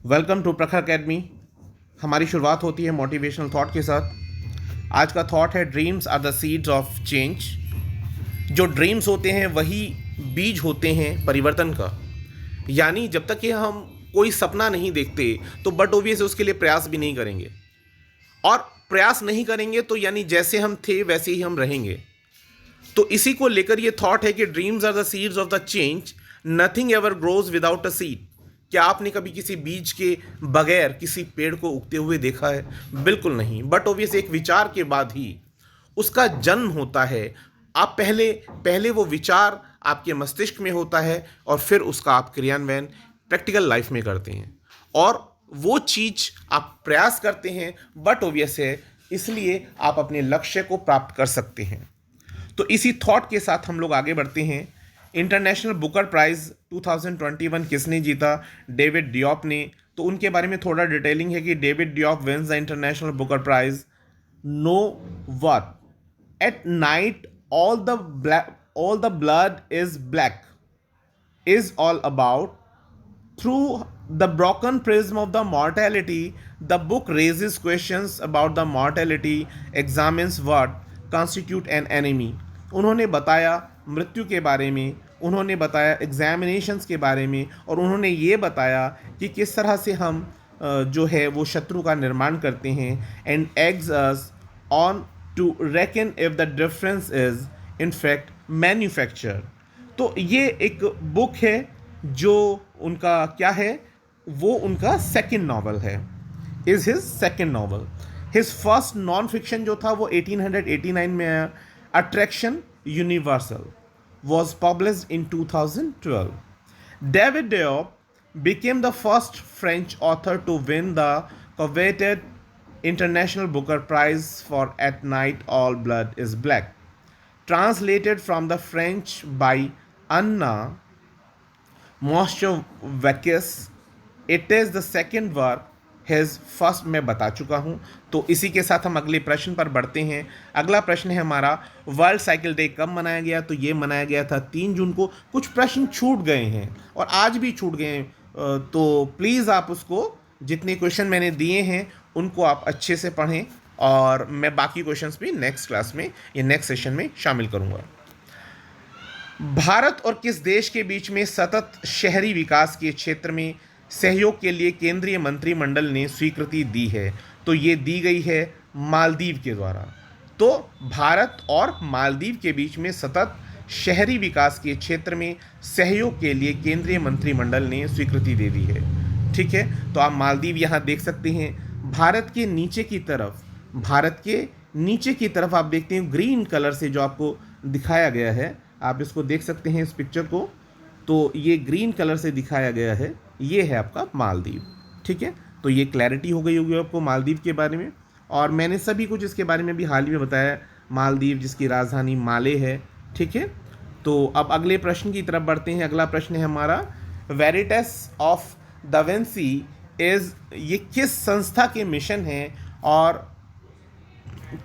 Welcome to प्रखर academy. हमारी शुरुआत होती है मोटिवेशनल थॉट के साथ। आज का थॉट है dreams are the seeds of change. जो ड्रीम्स होते हैं वही बीज होते हैं परिवर्तन का। यानी जब तक कि हम कोई सपना नहीं देखते तो बट ओबियस उसके लिए प्रयास भी नहीं करेंगे, और प्रयास नहीं करेंगे तो यानी जैसे हम थे वैसे ही हम रहेंगे। तो इसी को लेकर ये थॉट है कि dreams are the seeds of the change, nothing ever grows without a seed. क्या आपने कभी किसी बीज के बगैर किसी पेड़ को उगते हुए देखा है? बिल्कुल नहीं। बट ऑब्वियस एक विचार के बाद ही उसका जन्म होता है। आप पहले पहले वो विचार आपके मस्तिष्क में होता है और फिर उसका आप क्रियान्वयन प्रैक्टिकल लाइफ में करते हैं, और वो चीज आप प्रयास करते हैं। बट ऑब्वियस है, इसलिए आप अपने लक्ष्य को प्राप्त कर सकते हैं। तो इसी थॉट के साथ हम लोग आगे बढ़ते हैं। इंटरनेशनल बुकर प्राइज 2021 किसने जीता? डेविड डियॉप ने। तो उनके बारे में थोड़ा डिटेलिंग है कि David Diop wins the International Booker Prize. Know what? At night all the blood is black is all about. Through the broken prism of the mortality, the book raises questions about the mortality, examines what constitute an enemy. उन्होंने बताया मृत्यु के बारे में, उन्होंने बताया examinations के बारे में, और उन्होंने ये बताया कि किस तरह से हम जो है वो शत्रु का निर्माण करते हैं। And eggs us on to reckon if the difference is in fact manufacture. तो ये एक बुक है जो उनका क्या है, वो उनका सेकंड नॉवल है, is his second novel. His first non fiction जो था वो 1889 में आया, attraction universal, was published in 2012. David Diop became the first French author to win the coveted International Booker Prize for At Night All Blood is Black. Translated from the French by Anna Moschovakis, it is the second work his first मैं बता चुका हूँ। तो इसी के साथ हम अगले प्रश्न पर बढ़ते हैं। अगला प्रश्न है हमारा, वर्ल्ड साइकिल डे कब मनाया गया? तो ये मनाया गया था 3 जून को। कुछ प्रश्न छूट गए हैं और आज भी छूट गए हैं, तो प्लीज़ आप उसको, जितने क्वेश्चन मैंने दिए हैं उनको आप अच्छे से पढ़ें, और मैं बाकी क्वेश्चंस भी नेक्स्ट क्लास में या नेक्स्ट सेशन में शामिल करूँगा। भारत और किस देश के बीच में सतत शहरी विकास के क्षेत्र में सहयोग के लिए केंद्रीय मंत्रिमंडल ने स्वीकृति दी है? तो ये दी गई है मालदीव के द्वारा। तो भारत और मालदीव के बीच में सतत शहरी विकास के क्षेत्र में सहयोग के लिए केंद्रीय मंत्रिमंडल ने स्वीकृति दे दी है। ठीक है, तो आप मालदीव यहाँ देख सकते हैं। भारत के नीचे की तरफ आप देखते हैं ग्रीन कलर से जो आपको दिखाया गया है, आप इसको देख सकते हैं इस पिक्चर को। तो ये ग्रीन कलर से दिखाया गया है, ये है आपका मालदीव। ठीक है, तो ये क्लैरिटी हो गई होगी आपको मालदीव के बारे में, और मैंने सभी कुछ इसके बारे में भी हाल ही में बताया। मालदीव जिसकी राजधानी माले है। ठीक है, तो अब अगले प्रश्न की तरफ बढ़ते हैं। अगला प्रश्न है हमारा, वेरिटस ऑफ द विंसी इज, ये किस संस्था के मिशन है और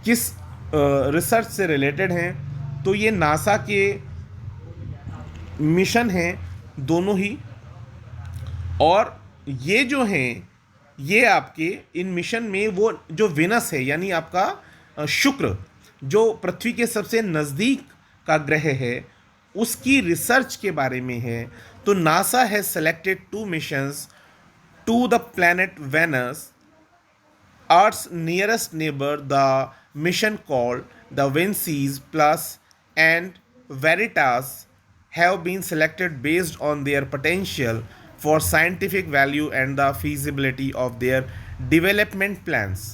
किस रिसर्च से रिलेटेड हैं? तो ये नासा के मिशन हैं दोनों ही, और ये जो हैं ये आपके इन मिशन में वो जो विनस है यानी आपका शुक्र, जो पृथ्वी के सबसे नज़दीक का ग्रह है, उसकी रिसर्च के बारे में है। तो NASA has selected 2 missions to the planet Venus, Earth's nearest neighbor. The mission called the Vincis Plus and Veritas have been selected based on their potential for scientific value and the feasibility of their development plans.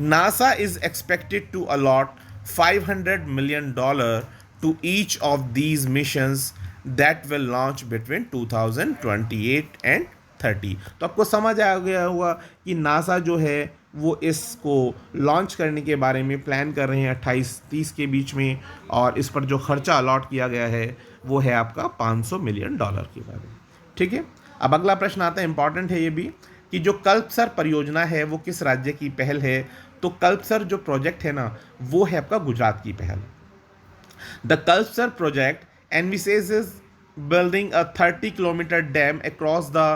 NASA is expected to allot $500 million to each of these missions that will launch between 2028 and 30। तो आपको समझ आ गया होगा कि NASA जो है वो इसको लॉन्च करने के बारे में प्लान कर रहे हैं 28-30 के बीच में, और इस पर जो खर्चा अलॉट किया गया है वो है आपका $500 मिलियन के बारे में। ठीक है, अब अगला प्रश्न आता है, इंपॉर्टेंट है ये भी, कि जो कल्पसर परियोजना है वो किस राज्य की पहल है? तो कल्पसर जो प्रोजेक्ट है ना, वो है आपका गुजरात की पहल। The Kalpasar project envisages building a 30-kilometer dam across the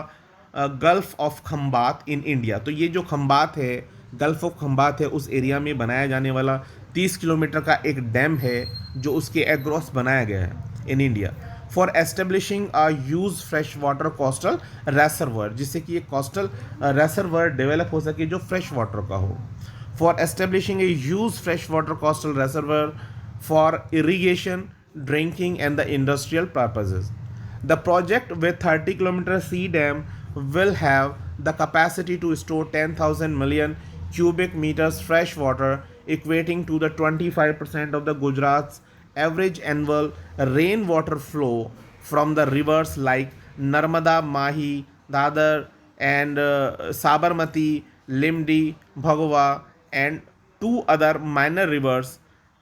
gulf of Khambhat in India. तो ये जो खंबात है, गल्फ ऑफ खंबात है, उस एरिया में बनाया जाने वाला 30 किलोमीटर का एक डैम है जो उसके एक्रॉस बनाया गया है in India for establishing a huge fresh water coastal reservoir, जिससे कि एक कोस्टल रेसर्वर डेवलप हो सके जो फ्रेश वाटर का हो। For establishing a huge fresh water coastal reservoir for irrigation, drinking and the industrial purposes. The project with 30 kilometer sea dam will have the capacity to store 10,000 million cubic meters fresh water, equating to the 25% of the Gujarat's average annual rainwater flow from the rivers like Narmada, Mahi, Dadar, and Sabarmati, Limdi, Bhagwa, and two other minor rivers.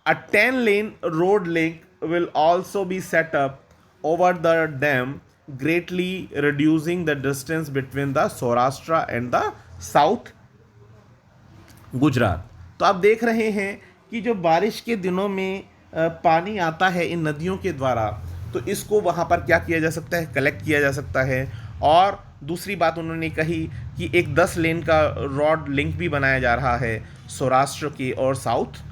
A 10-lane road link will also be set up over the dam, greatly reducing the distance between the Saurashtra and the South Gujarat. तो आप देख रहे हैं कि जो बारिश के दिनों में पानी आता है इन नदियों के द्वारा, तो इसको वहाँ पर क्या किया जा सकता है, कलेक्ट किया जा सकता है। और दूसरी बात उन्होंने कही कि एक 10 लेन का रोड लिंक भी बनाया जा रहा है सौराष्ट्र के और साउथ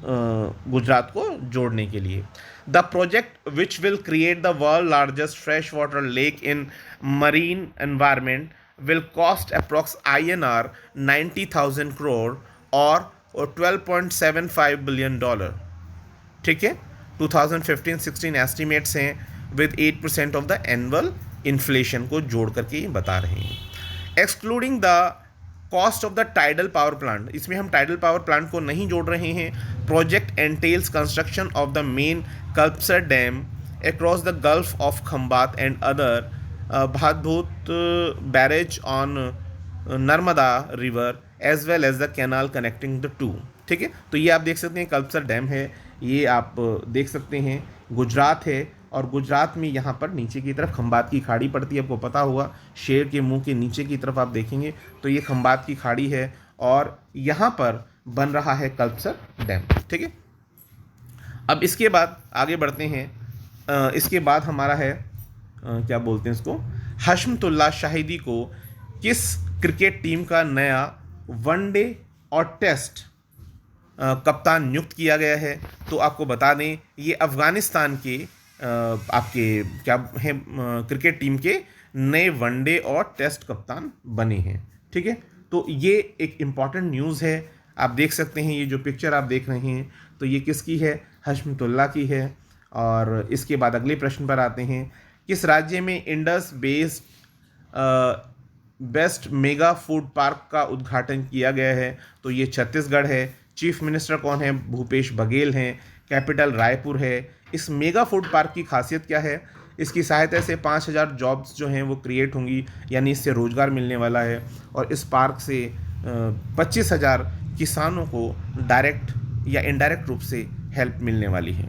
गुजरात को जोड़ने के लिए। The project which will create the world largest fresh water lake in marine environment will cost approx INR 90,000 crore और $12.75 बिलियन। ठीक है, 2015-16 एस्टिमेट्स हैं with 8% of the annual inflation को जोड़ करके ये बता रहे हैं। Excluding the cost of the tidal power plant, इसमें हम टाइडल पावर प्लांट को नहीं जोड़ रहे हैं। Project entails construction of the main Kalpasar dam across the gulf of Khambhat and other Bhadbhut barrage on Narmada river as well as the canal connecting the two. ठीक है, तो ये आप देख सकते हैं कल्पसर डैम है, ये आप देख सकते हैं गुजरात है, और गुजरात में यहाँ पर नीचे की तरफ खंबात की खाड़ी पड़ती है। आपको पता होगा शेर के मुंह के नीचे की तरफ आप देखेंगे तो ये खंबात की खाड़ी है और यहाँ पर बन रहा है कल्पसर डैम। ठीक है, अब इसके बाद आगे बढ़ते हैं। इसके बाद हमारा है क्या बोलते हैं इसको, हशमतुल्लाह शाहिदी को किस क्रिकेट टीम का नया वनडे और टेस्ट कप्तान नियुक्त किया गया है? तो आपको बता दें ये अफ़गानिस्तान के आपके क्या हैं क्रिकेट टीम के नए वनडे और टेस्ट कप्तान बने हैं। ठीक है, तो ये एक इम्पॉर्टेंट न्यूज़ है। आप देख सकते हैं ये जो पिक्चर आप देख रहे हैं तो ये किसकी है, हशमतुल्लाह की है। और इसके बाद अगले प्रश्न पर आते हैं, किस राज्य में Indus based best mega food park का उद्घाटन किया गया है? तो ये छत्तीसगढ़ है। चीफ मिनिस्टर कौन है? भूपेश बघेल हैं। कैपिटल रायपुर है। इस मेगा फूड पार्क की खासियत क्या है? इसकी सहायता से 5,000 जॉब्स जो हैं वो क्रिएट होंगी, यानी इससे रोज़गार मिलने वाला है। और इस पार्क से 25,000 किसानों को डायरेक्ट या इनडायरेक्ट रूप से हेल्प मिलने वाली है।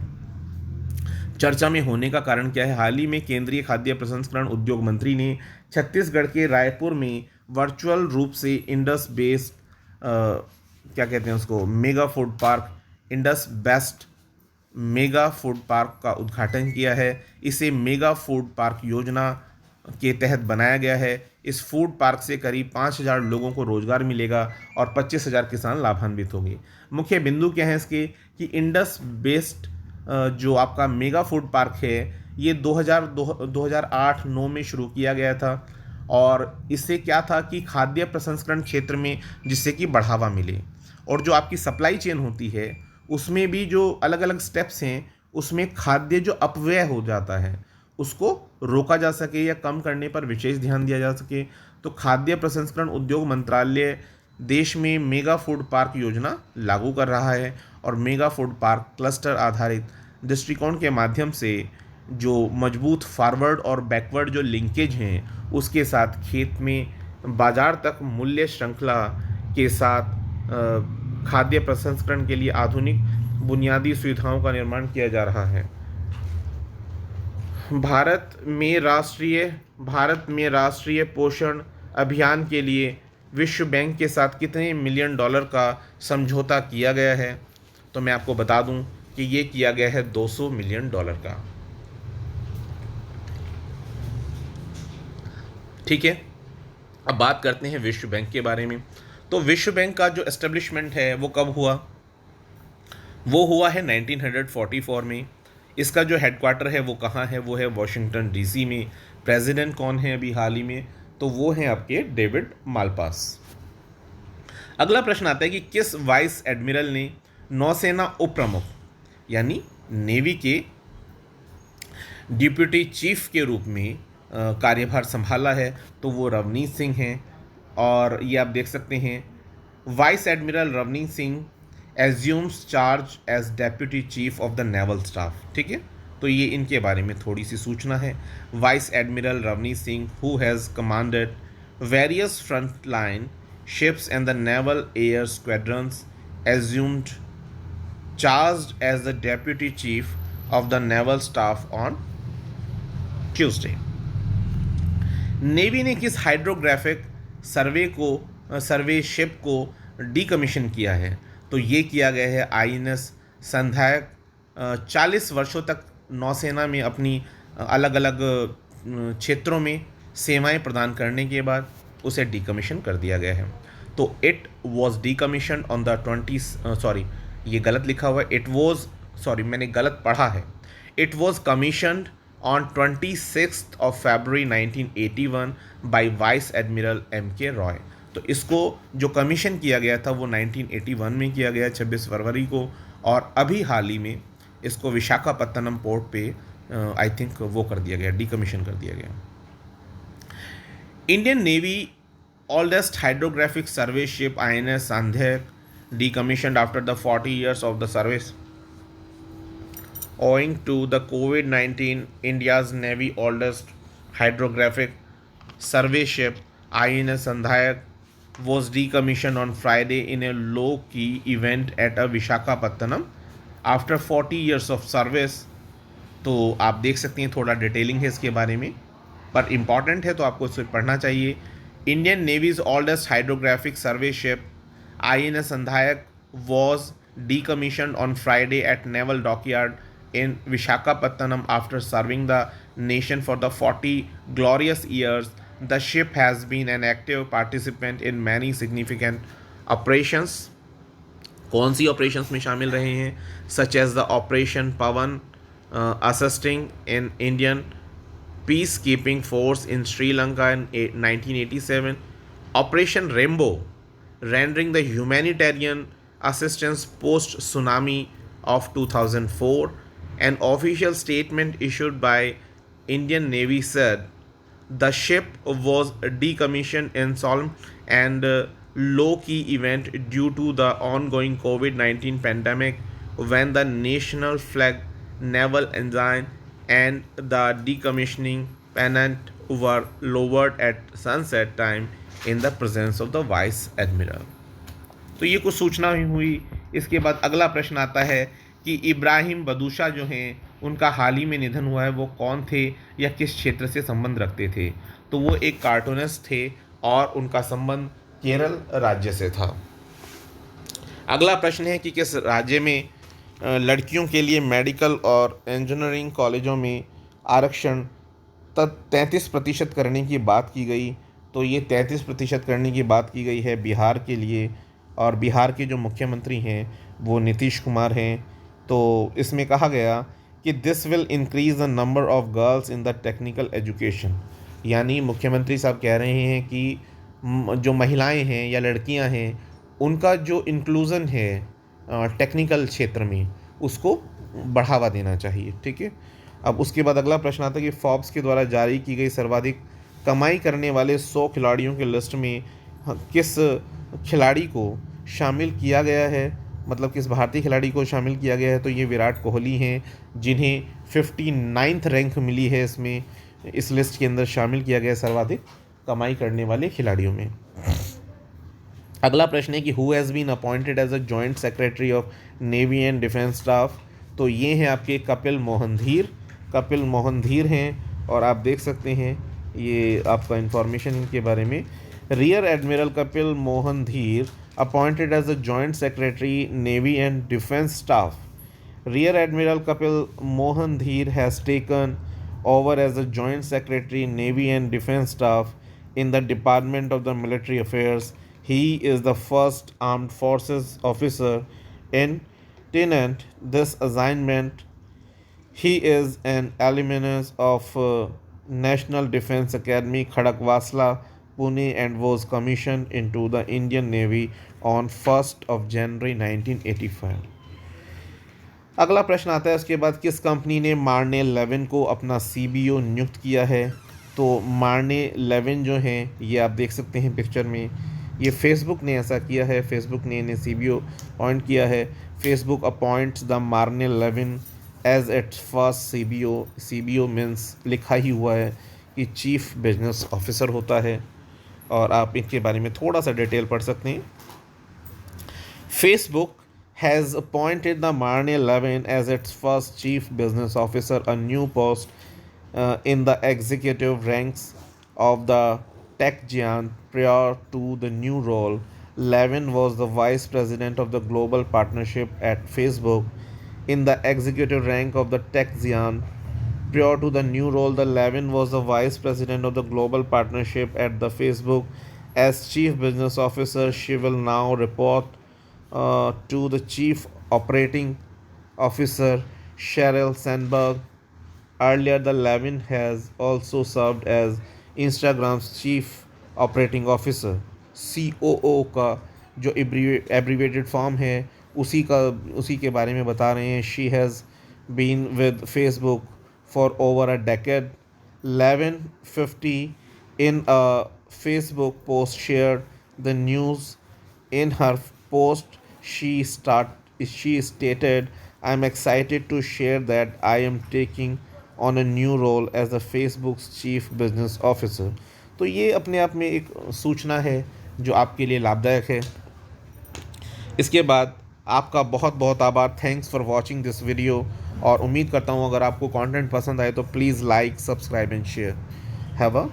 चर्चा में होने का कारण क्या है? हाल ही में केंद्रीय खाद्य प्रसंस्करण उद्योग मंत्री ने छत्तीसगढ़ के रायपुर में वर्चुअल रूप से इंडस बेस्ड क्या कहते हैं उसको, mega food park, Indus best mega food park का उद्घाटन किया है। इसे मेगा फूड पार्क योजना के तहत बनाया गया है। इस फूड पार्क से करीब 5,000 लोगों को रोज़गार मिलेगा और 25,000 किसान लाभान्वित होंगे। मुख्य बिंदु क्या है इसके कि इंडस बेस्ड जो आपका मेगा फूड पार्क है ये 2008-9 में शुरू किया गया था। और इससे क्या था कि खाद्य प्रसंस्करण क्षेत्र में जिससे कि बढ़ावा मिले, और जो आपकी सप्लाई चेन होती है उसमें भी जो अलग अलग स्टेप्स हैं उसमें खाद्य जो अपव्यय हो जाता है उसको रोका जा सके या कम करने पर विशेष ध्यान दिया जा सके। तो खाद्य प्रसंस्करण उद्योग मंत्रालय देश में मेगा फूड पार्क योजना लागू कर रहा है। और मेगा फूड पार्क क्लस्टर आधारित दृष्टिकोण के माध्यम से जो मजबूत फॉरवर्ड और बैकवर्ड जो लिंकेज हैं उसके साथ खेत में बाजार तक मूल्य श्रृंखला के साथ खाद्य प्रसंस्करण के लिए आधुनिक बुनियादी सुविधाओं का निर्माण किया जा रहा है। भारत में राष्ट्रीय पोषण अभियान के लिए विश्व बैंक के साथ कितने $1 मिलियन का समझौता किया गया है? तो मैं आपको बता दूं कि ये किया गया है $200 मिलियन का। ठीक है, अब बात करते हैं विश्व बैंक के बारे में। तो विश्व बैंक का जो एस्टेब्लिशमेंट है वो कब हुआ? वो हुआ है 1944 में। इसका जो हेडक्वार्टर है वो कहाँ है? वो है वॉशिंगटन डीसी में। प्रेसिडेंट कौन है अभी हाल ही में? तो वो हैं आपके डेविड मालपास। अगला प्रश्न आता है कि किस वाइस एडमिरल ने नौसेना उप प्रमुख यानी नेवी के डिप्यूटी चीफ के रूप में कार्यभार संभाला है? तो वो रवनीत सिंह हैं। और ये आप देख सकते हैं, vice admiral Ravneet Singh assumes charge as deputy chief of the naval staff. ठीक है, तो ये इनके बारे में थोड़ी सी सूचना है। Vice admiral Ravneet Singh who has commanded various front line ships and the naval air squadrons assumed charged as the deputy chief of the naval staff on Tuesday. Navy ने किस हाइड्रोग्राफिक सर्वे शिप को डीकमीशन किया है? तो ये किया गया है INS संधायक। 40 वर्षों तक नौसेना में अपनी अलग अलग क्षेत्रों में सेवाएं प्रदान करने के बाद उसे डीकमीशन कर दिया गया है। तो it was decommission on the 20 ये गलत लिखा हुआ है। मैंने गलत पढ़ा है। It was commissioned on 26 February 1981 by vice admiral MK Roy. तो इसको जो कमीशन किया गया था वो 1981 में किया गया, 26 फरवरी को। और अभी हाल ही में इसको विशाखापत्तनम पोर्ट पे आई थिंक वो कर दिया गया, डीकमीशन कर दिया गया। Indian Navy oldest hydrographic survey ship INS Sandhyak decommissioned after the 40 years of the service. Owing to the COVID-19, India's Navy oldest hydrographic survey ship INS Sandhyak was decommissioned on Friday in a low-key event at a Visakhapatnam after 40 years of service. तो आप देख सकते हैं, थोड़ा detailing है इसके बारे में, पर इम्पॉर्टेंट है तो आपको इसे पढ़ना चाहिए। Indian navy's oldest hydrographic survey ship INS Sandhayak was decommissioned on Friday at Naval Dockyard in Visakhapatnam after serving the nation for the 40 glorious years. The ship has been an active participant in many significant operations. कौन सी operations में शामिल रहे हैं? Such as the Operation Pavan, assisting in Indian peacekeeping force in Sri Lanka in 1987, Operation Rainbow, rendering the humanitarian assistance post-tsunami of 2004. An official statement issued by Indian Navy said the ship was decommissioned in solemn and low-key event due to the ongoing COVID-19 pandemic when the national flag, naval ensign and the decommissioning pennant were lowered at sunset time in the presence of the vice admiral. तो ये कुछ सूचना हुई। इसके बाद अगला प्रश्न आता है कि इब्राहिम बदूशा जो हैं उनका हाल ही में निधन हुआ है, वो कौन थे या किस क्षेत्र से संबंध रखते थे? तो वो एक कार्टूनिस्ट थे और उनका संबंध केरल राज्य से था। अगला प्रश्न है कि किस राज्य में लड़कियों के लिए मेडिकल और इंजीनियरिंग कॉलेजों में आरक्षण 33% करने की बात की गई? तो ये 33% करने की बात की गई है बिहार के लिए, और बिहार के जो मुख्यमंत्री हैं वो नीतीश कुमार हैं। तो इसमें कहा गया कि this will increase the number of girls in the technical education, यानी मुख्यमंत्री साहब कह रहे हैं कि जो महिलाएं हैं या लड़कियां हैं उनका जो इंक्लूज़न है टेक्निकल क्षेत्र में उसको बढ़ावा देना चाहिए। ठीक है, अब उसके बाद अगला प्रश्न आता है कि फोर्ब्स के द्वारा जारी की गई सर्वाधिक कमाई करने वाले 100 खिलाड़ियों की लिस्ट में किस खिलाड़ी को शामिल किया गया है, मतलब किस भारतीय खिलाड़ी को शामिल किया गया है? तो ये विराट कोहली हैं, जिन्हें 59th रैंक मिली है। इसमें इस लिस्ट के अंदर शामिल किया गया सर्वाधिक कमाई करने वाले खिलाड़ियों में। अगला प्रश्न है कि who has been appointed as a joint secretary of navy and defence staff? तो ये हैं आपके कपिल मोहन धीर हैं, और आप देख सकते हैं ये आपका इंफॉर्मेशन के बारे में। Rear admiral Kapil Mohan Dhir appointed as a joint secretary navy and defence staff. Rear Admiral Kapil Mohan Dheer has taken over as the Joint Secretary Navy and Defence Staff in the Department of the Military Affairs. He is the first armed forces officer in tenant this assignment. He is an alumnus of National Defense Academy, Khadakwasla, Pune, and was commissioned into the Indian Navy on 1st of January 1985. अगला प्रश्न आता है उसके बाद, किस company ने मार्ने Lewin को अपना सीबीओ नियुक्त किया है? तो मार्ने लेविन जो हैं, ये आप देख सकते हैं पिक्चर में, ये फेसबुक ने ऐसा किया है। फेसबुक ने इन्हें सीबीओ अपॉइंट किया है। Facebook appoints the Marne Levin as its first CBO. CBO means लिखा ही हुआ है कि चीफ बिजनेस ऑफिसर होता है, और आप इनके बारे में थोड़ा सा डिटेल पढ़ सकते हैं। Facebook has appointed the Marne Levin as its first chief business officer, a new post in the executive ranks of the tech giant. Prior to the new role, Levin was the vice president of the global partnership at Facebook. In the executive rank of the tech giant, prior to the new role, the Levin was the vice president of the global partnership at the Facebook. As chief business officer, she will now report to the Chief Operating Officer Sheryl Sandberg. Earlier, the Levin has also served as Instagram's Chief Operating Officer. COO का जो abbreviated form है उसी के बारे में बता रहे हैं। She has been with Facebook for over a decade. Levin 50 in a Facebook post shared the news. In her post, she stated, "I'm excited to share that I am taking on a new role as the Facebook's chief business officer." तो ये अपने आप में एक सूचना है जो आपके लिए लाभदायक है। इसके बाद आपका बहुत बहुत आभार। Thanks for watching this video, और उम्मीद करता हूँ अगर आपको कंटेंट पसंद आए तो please like, subscribe and share. Have a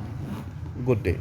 good day.